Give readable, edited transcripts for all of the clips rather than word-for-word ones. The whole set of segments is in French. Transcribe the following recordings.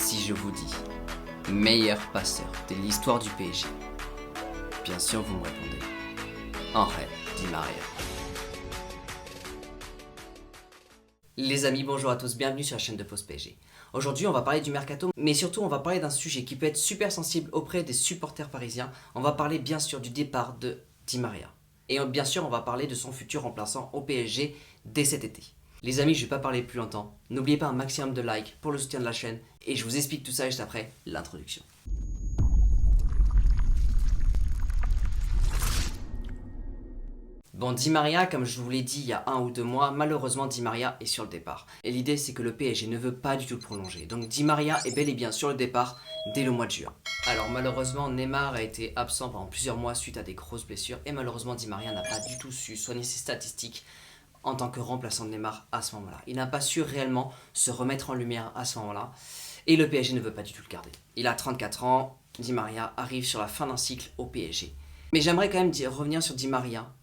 Si je vous dis meilleur passeur de l'histoire du PSG, bien sûr vous me répondez Angel Di Maria. Les amis, bonjour à tous, bienvenue sur la chaîne de Pause PSG. Aujourd'hui on va parler du mercato, mais surtout on va parler d'un sujet qui peut être super sensible auprès des supporters parisiens. On va parler bien sûr du départ de Di Maria. Et bien sûr on va parler de son futur remplaçant au PSG dès cet été. Les amis, je ne vais pas parler plus longtemps. N'oubliez pas un maximum de likes pour le soutien de la chaîne. Et je vous explique tout ça juste après l'introduction. Bon, Di Maria, comme je vous l'ai dit il y a 1 ou 2 mois, malheureusement Di Maria est sur le départ. Et l'idée c'est que le PSG ne veut pas du tout le prolonger. Donc Di Maria est bel et bien sur le départ dès le mois de juin. Alors malheureusement Neymar a été absent pendant plusieurs mois suite à des grosses blessures. Et malheureusement Di Maria n'a pas du tout su soigner ses statistiques en tant que remplaçant de Neymar à ce moment-là. Il n'a pas su réellement se remettre en lumière à ce moment-là. Et le PSG ne veut pas du tout le garder. Il a 34 ans, Di Maria arrive sur la fin d'un cycle au PSG. Mais j'aimerais quand même revenir sur Di Maria.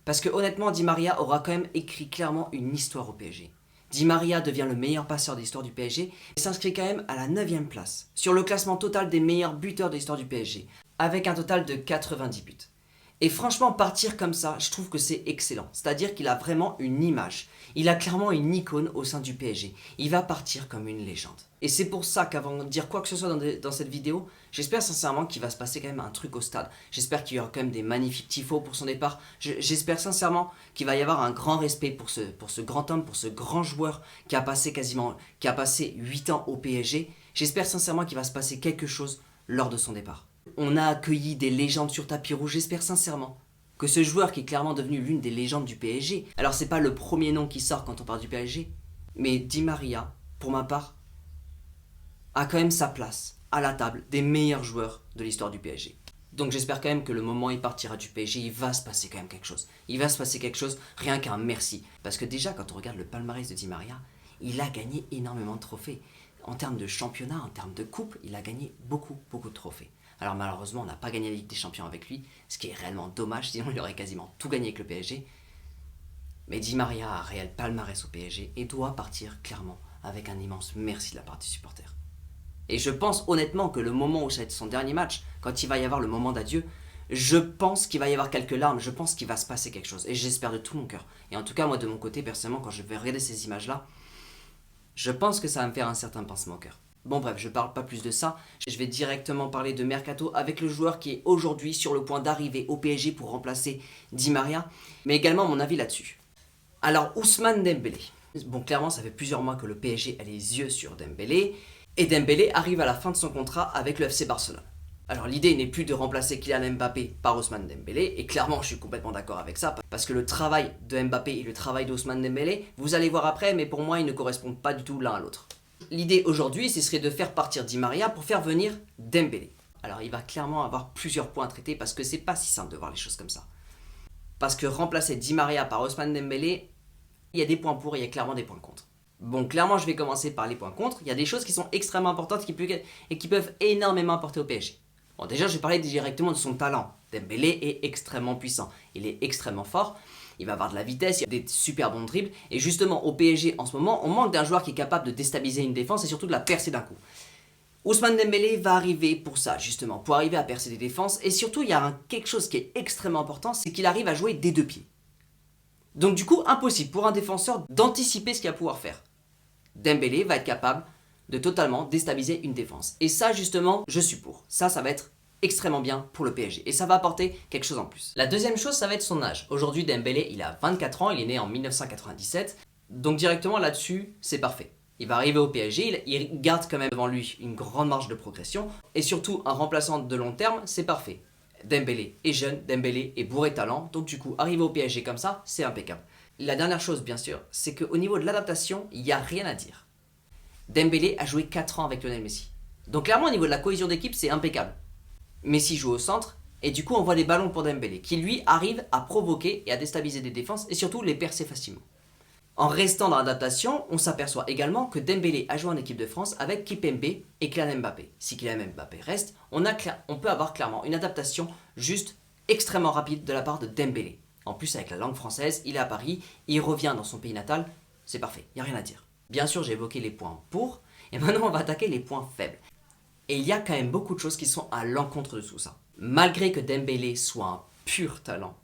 Parce que honnêtement, Di Maria aura quand même écrit clairement une histoire au PSG. Di Maria devient le meilleur passeur de l'histoire du PSG et s'inscrit quand même à la 9e place sur le classement total des meilleurs buteurs de l'histoire du PSG, avec un total de 90 buts. Et franchement, partir comme ça, je trouve que c'est excellent. C'est-à-dire qu'il a vraiment une image. Il a clairement une icône au sein du PSG. Il va partir comme une légende. Et c'est pour ça qu'avant de dire quoi que ce soit dans cette vidéo, j'espère sincèrement qu'il va se passer quand même un truc au stade. J'espère qu'il y aura quand même des magnifiques tifos pour son départ. J'espère sincèrement qu'il va y avoir un grand respect pour ce grand homme, pour ce grand joueur qui a passé 8 ans au PSG. J'espère sincèrement qu'il va se passer quelque chose lors de son départ. On a accueilli des légendes sur tapis rouge, j'espère sincèrement que ce joueur qui est clairement devenu l'une des légendes du PSG, alors c'est pas le premier nom qui sort quand on parle du PSG, mais Di Maria, pour ma part, a quand même sa place à la table des meilleurs joueurs de l'histoire du PSG. Donc j'espère quand même que le moment où il partira du PSG, il va se passer quand même quelque chose. Il va se passer quelque chose, rien qu'un merci. Parce que déjà, quand on regarde le palmarès de Di Maria, il a gagné énormément de trophées. En termes de championnat, en termes de coupe, il a gagné beaucoup de trophées. Alors malheureusement, on n'a pas gagné la Ligue des Champions avec lui, ce qui est réellement dommage, sinon il aurait quasiment tout gagné avec le PSG. Mais Di Maria a un réel palmarès au PSG et doit partir clairement avec un immense merci de la part des supporters. Et je pense honnêtement que le moment où ça va être son dernier match, quand il va y avoir le moment d'adieu, je pense qu'il va y avoir quelques larmes, je pense qu'il va se passer quelque chose. Et j'espère de tout mon cœur. Et en tout cas, moi de mon côté, personnellement, quand je vais regarder ces images-là, je pense que ça va me faire un certain pincement au cœur. Bon bref, je parle pas plus de ça, je vais directement parler de Mercato avec le joueur qui est aujourd'hui sur le point d'arriver au PSG pour remplacer Di Maria, mais également mon avis là-dessus. Alors Ousmane Dembélé, bon clairement ça fait plusieurs mois que le PSG a les yeux sur Dembélé, et Dembélé arrive à la fin de son contrat avec le FC Barcelone. Alors l'idée n'est plus de remplacer Kylian Mbappé par Ousmane Dembélé, et clairement je suis complètement d'accord avec ça, parce que le travail de Mbappé et le travail d'Ousmane Dembélé, vous allez voir après, mais pour moi ils ne correspondent pas du tout l'un à l'autre. L'idée aujourd'hui, ce serait de faire partir Di Maria pour faire venir Dembélé. Alors il va clairement avoir plusieurs points à traiter parce que c'est pas si simple de voir les choses comme ça. Parce que remplacer Di Maria par Ousmane Dembélé, il y a des points pour et il y a clairement des points contre. Bon, clairement je vais commencer par les points contre. Il y a des choses qui sont extrêmement importantes et qui peuvent énormément apporter au PSG. Bon déjà je vais parler directement de son talent. Dembélé est extrêmement puissant, il est extrêmement fort. Il va avoir de la vitesse, il y a des super bons dribbles. Et justement, au PSG, en ce moment, on manque d'un joueur qui est capable de déstabiliser une défense et surtout de la percer d'un coup. Ousmane Dembélé va arriver pour ça, justement, pour arriver à percer des défenses. Et surtout, il y a quelque chose qui est extrêmement important, c'est qu'il arrive à jouer des 2 pieds. Donc du coup, impossible pour un défenseur d'anticiper ce qu'il va pouvoir faire. Dembélé va être capable de totalement déstabiliser une défense. Et ça, justement, je suis pour. Ça va être extrêmement bien pour le PSG et ça va apporter quelque chose en plus. La deuxième chose, ça va être son âge. Aujourd'hui Dembélé il a 24 ans, il est né en 1997, donc directement là-dessus c'est parfait. Il va arriver au PSG, il garde quand même devant lui une grande marge de progression et surtout un remplaçant de long terme, c'est parfait. Dembélé est jeune, Dembélé est bourré de talent, donc du coup arriver au PSG comme ça, c'est impeccable. La dernière chose bien sûr, c'est qu'au niveau de l'adaptation, il n'y a rien à dire. Dembélé a joué 4 ans avec Lionel Messi, donc clairement au niveau de la cohésion d'équipe c'est impeccable. Messi joue au centre et du coup on voit des ballons pour Dembélé qui lui arrive à provoquer et à déstabiliser des défenses et surtout les percer facilement. En restant dans l'adaptation, on s'aperçoit également que Dembélé a joué en équipe de France avec Kimpembe et Kylian Mbappé. Si Kylian Mbappé reste, on peut avoir clairement une adaptation juste extrêmement rapide de la part de Dembélé. En plus avec la langue française, il est à Paris, il revient dans son pays natal, c'est parfait, il n'y a rien à dire. Bien sûr j'ai évoqué les points pour, Et maintenant, on va attaquer les points faibles. Et il y a quand même beaucoup de choses qui sont à l'encontre de tout ça. Malgré que Dembélé soit un pur talent,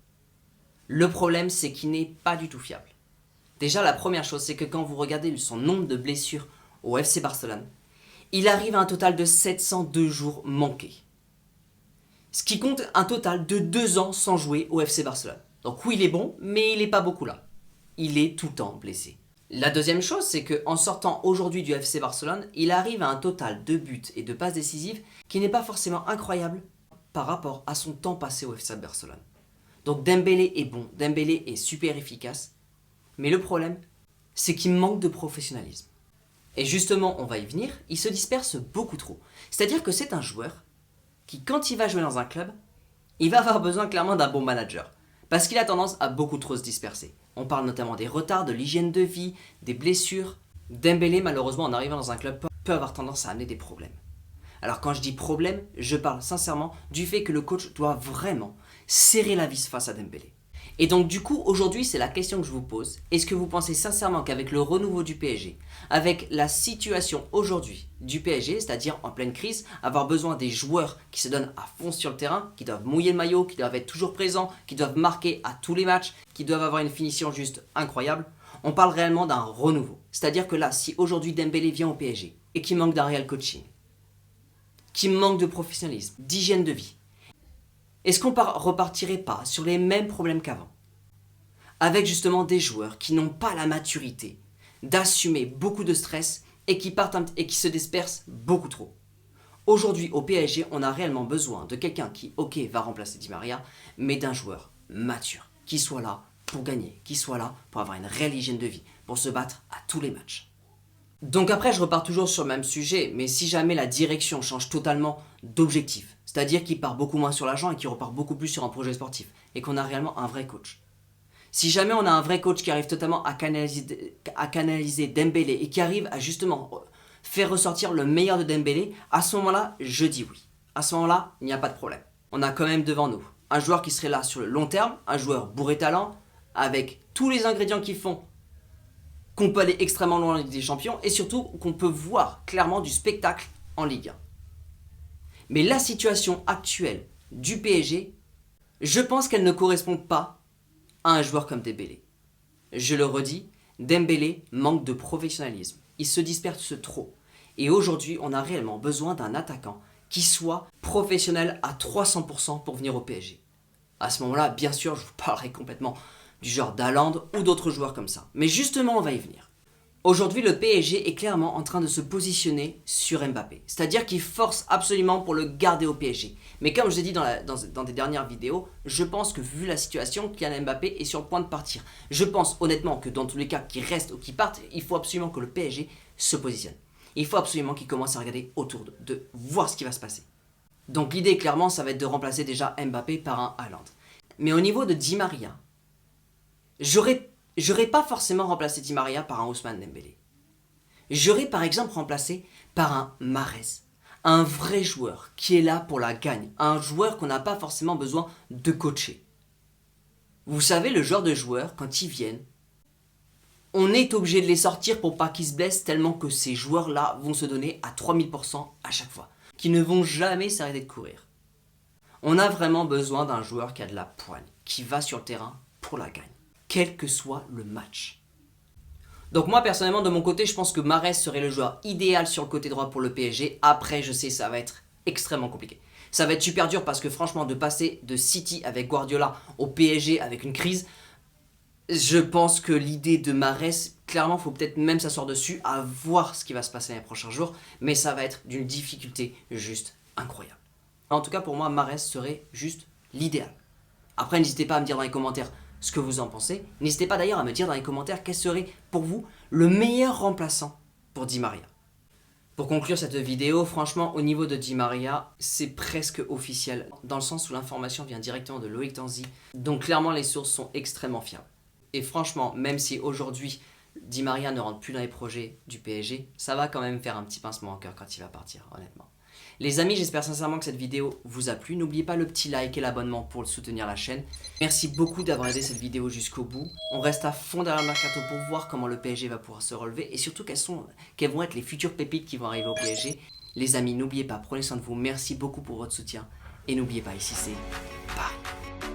le problème c'est qu'il n'est pas du tout fiable. Déjà, la première chose, c'est que quand vous regardez son nombre de blessures au FC Barcelone, il arrive à un total de 702 jours manqués. Ce qui compte un total de 2 ans sans jouer au FC Barcelone. Donc oui, il est bon, mais il n'est pas beaucoup là. Il est tout le temps blessé. La deuxième chose, c'est qu'en sortant aujourd'hui du FC Barcelone, il arrive à un total de buts et de passes décisives qui n'est pas forcément incroyable par rapport à son temps passé au FC Barcelone. Donc Dembélé est bon, Dembélé est super efficace, mais le problème, c'est qu'il manque de professionnalisme. Et justement, on va y venir, il se disperse beaucoup trop. C'est-à-dire que c'est un joueur qui, quand il va jouer dans un club, il va avoir besoin clairement d'un bon manager. Parce qu'il a tendance à beaucoup trop se disperser. On parle notamment des retards, de l'hygiène de vie, des blessures. Dembélé, malheureusement, en arrivant dans un club, peut avoir tendance à amener des problèmes. Alors quand je dis problème, je parle sincèrement du fait que le coach doit vraiment serrer la vis face à Dembélé. Et donc du coup, aujourd'hui, c'est la question que je vous pose. Est-ce que vous pensez sincèrement qu'avec le renouveau du PSG, avec la situation aujourd'hui du PSG, c'est-à-dire en pleine crise, avoir besoin des joueurs qui se donnent à fond sur le terrain, qui doivent mouiller le maillot, qui doivent être toujours présents, qui doivent marquer à tous les matchs, qui doivent avoir une finition juste incroyable, on parle réellement d'un renouveau. C'est-à-dire que là, si aujourd'hui Dembélé vient au PSG et qu'il manque d'un réel coaching, qu'il manque de professionnalisme, d'hygiène de vie, est-ce qu'on repartirait pas sur les mêmes problèmes qu'avant? Avec justement des joueurs qui n'ont pas la maturité d'assumer beaucoup de stress et qui partent et qui se dispersent beaucoup trop. Aujourd'hui au PSG, on a réellement besoin de quelqu'un qui, ok, va remplacer Di Maria, mais d'un joueur mature, qui soit là pour gagner, qui soit là pour avoir une réelle hygiène de vie, pour se battre à tous les matchs. Donc après, je repars toujours sur le même sujet, mais si jamais la direction change totalement d'objectif, c'est-à-dire qu'il part beaucoup moins sur l'argent et qu'il repart beaucoup plus sur un projet sportif, et qu'on a réellement un vrai coach. Si jamais on a un vrai coach qui arrive totalement à canaliser Dembélé et qui arrive à justement faire ressortir le meilleur de Dembélé, à ce moment-là, je dis oui. À ce moment-là, il n'y a pas de problème. On a quand même devant nous un joueur qui serait là sur le long terme, un joueur bourré talent, avec tous les ingrédients qui font qu'on peut aller extrêmement loin en Ligue des Champions et surtout qu'on peut voir clairement du spectacle en Ligue 1. Mais la situation actuelle du PSG, je pense qu'elle ne correspond pas à un joueur comme Dembélé. Je le redis, Dembélé manque de professionnalisme. Il se disperse trop. Et aujourd'hui, on a réellement besoin d'un attaquant qui soit professionnel à 300% pour venir au PSG. À ce moment-là, bien sûr, je vous parlerai complètement du genre d'Haaland ou d'autres joueurs comme ça. Mais justement, on va y venir. Aujourd'hui, le PSG est clairement en train de se positionner sur Mbappé. C'est-à-dire qu'il force absolument pour le garder au PSG. Mais comme je l'ai dit dans des dernières vidéos, je pense que vu la situation, Kylian Mbappé est sur le point de partir. Je pense honnêtement que dans tous les cas, qu'il reste ou qu'il parte, il faut absolument que le PSG se positionne. Il faut absolument qu'il commence à regarder autour de voir ce qui va se passer. Donc l'idée, clairement, ça va être de remplacer déjà Mbappé par un Haaland. Mais au niveau de Di Maria, j'aurais pas forcément remplacé Di Maria par un Ousmane Dembélé. J'aurais par exemple remplacé par un Mahrez. Un vrai joueur qui est là pour la gagne. Un joueur qu'on n'a pas forcément besoin de coacher. Vous savez, le genre de joueurs, quand ils viennent, on est obligé de les sortir pour pas qu'ils se blessent tellement que ces joueurs-là vont se donner à 3000% à chaque fois. Qui ne vont jamais s'arrêter de courir. On a vraiment besoin d'un joueur qui a de la poigne, qui va sur le terrain pour la gagne, quel que soit le match. Donc moi personnellement de mon côté, je pense que Mahrez serait le joueur idéal sur le côté droit pour le PSG. Après je sais ça va être extrêmement compliqué. Ça va être super dur parce que franchement de passer de City avec Guardiola au PSG avec une crise, je pense que l'idée de Mahrez, clairement il faut peut-être même s'asseoir dessus à voir ce qui va se passer les prochains jours. Mais ça va être d'une difficulté juste incroyable. En tout cas pour moi Mahrez serait juste l'idéal. Après n'hésitez pas à me dire dans les commentaires ce que vous en pensez. N'hésitez pas d'ailleurs à me dire dans les commentaires quel serait pour vous le meilleur remplaçant pour Di Maria. Pour conclure cette vidéo, franchement au niveau de Di Maria, c'est presque officiel dans le sens où l'information vient directement de Loïc Tanzi. Donc clairement les sources sont extrêmement fiables. Et franchement, même si aujourd'hui Di Maria ne rentre plus dans les projets du PSG, ça va quand même faire un petit pincement au cœur quand il va partir, honnêtement. Les amis, j'espère sincèrement que cette vidéo vous a plu. N'oubliez pas le petit like et l'abonnement pour soutenir la chaîne. Merci beaucoup d'avoir aidé cette vidéo jusqu'au bout. On reste à fond derrière le mercato pour voir comment le PSG va pouvoir se relever et surtout quelles vont être les futures pépites qui vont arriver au PSG. Les amis, n'oubliez pas, prenez soin de vous. Merci beaucoup pour votre soutien. Et n'oubliez pas, ici c'est Paris.